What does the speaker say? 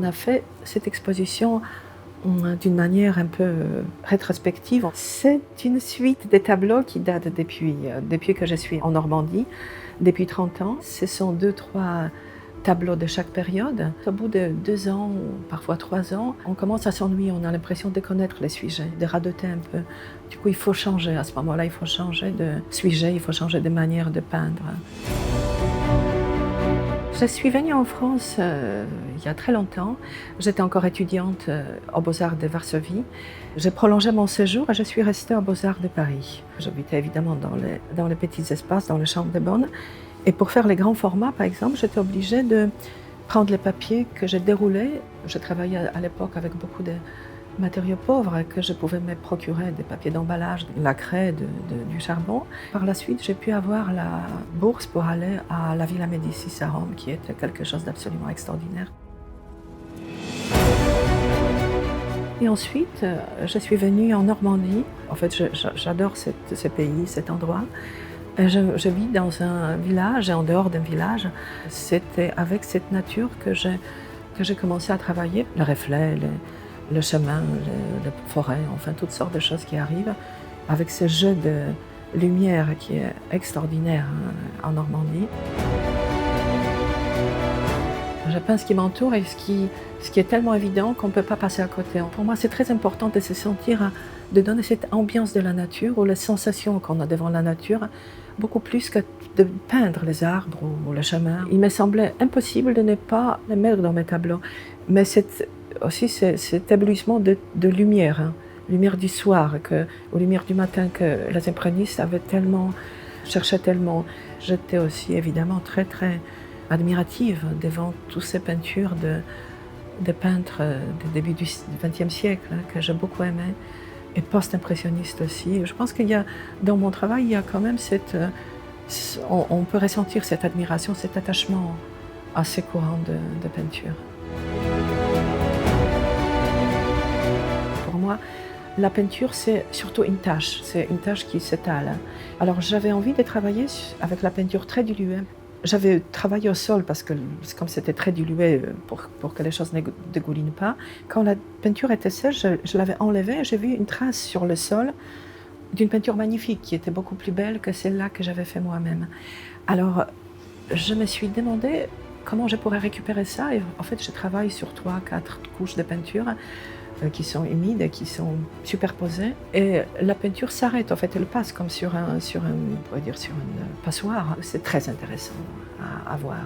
a fait cette exposition d'une manière un peu rétrospective. C'est une suite de tableaux qui datent depuis que je suis en Normandie, depuis 30 ans. Ce sont 2-3 tableaux de chaque période. Au bout de 2 ans, parfois 3 ans, on commence à s'ennuyer, on a l'impression de connaître les sujets, de radoter un peu. Du coup, il faut changer à ce moment-là, il faut changer de sujet, il faut changer de manière de peindre. Je suis venue en France il y a très longtemps. J'étais encore étudiante aux Beaux-Arts de Varsovie. J'ai prolongé mon séjour et je suis restée aux Beaux-Arts de Paris. J'habitais évidemment dans les petits espaces, dans les chambres de bonne. Et pour faire les grands formats, par exemple, j'étais obligée de prendre les papiers que j'ai déroulés. Je travaillais à l'époque avec beaucoup de matériaux pauvres que je pouvais me procurer, des papiers d'emballage, de la craie, du charbon. Par la suite, j'ai pu avoir la bourse pour aller à la Villa Médicis à Rome, qui était quelque chose d'absolument extraordinaire. Et ensuite, je suis venue en Normandie. En fait, j'adore ce pays, cet endroit. Je vis dans un village et en dehors d'un village. C'était avec cette nature que j'ai commencé à travailler. Le reflet, le chemin, la forêt, enfin toutes sortes de choses qui arrivent, avec ce jeu de lumière qui est extraordinaire en Normandie. Je peins ce qui m'entoure et ce qui est tellement évident qu'on ne peut pas passer à côté. Pour moi, c'est très important de se sentir, de donner cette ambiance de la nature ou les sensations qu'on a devant la nature, beaucoup plus que de peindre les arbres ou le chemin. Il me semblait impossible de ne pas les mettre dans mes tableaux. Mais aussi cet éblouissement de lumière, lumière du soir ou lumière du matin que les impressionnistes cherchaient tellement. J'étais aussi évidemment très très admirative devant toutes ces peintures de peintres du début du XXe siècle que j'ai beaucoup aimé, et post-impressionnistes aussi. Je pense dans mon travail, il y a quand même on peut ressentir cette admiration, cet attachement à ces courants de peinture. Pour moi, la peinture, c'est surtout une tâche. C'est une tâche qui s'étale. Alors, j'avais envie de travailler avec la peinture très diluée. J'avais travaillé au sol parce que, comme c'était très dilué pour que les choses ne dégoulinent pas, quand la peinture était sèche, je l'avais enlevée et j'ai vu une trace sur le sol d'une peinture magnifique qui était beaucoup plus belle que celle-là que j'avais fait moi-même. Alors, je me suis demandé comment je pourrais récupérer ça. Et en fait, je travaille sur 3-4 couches de peinture qui sont humides et qui sont superposées. Et la peinture s'arrête, en fait, elle passe comme sur une passoire. C'est très intéressant à voir.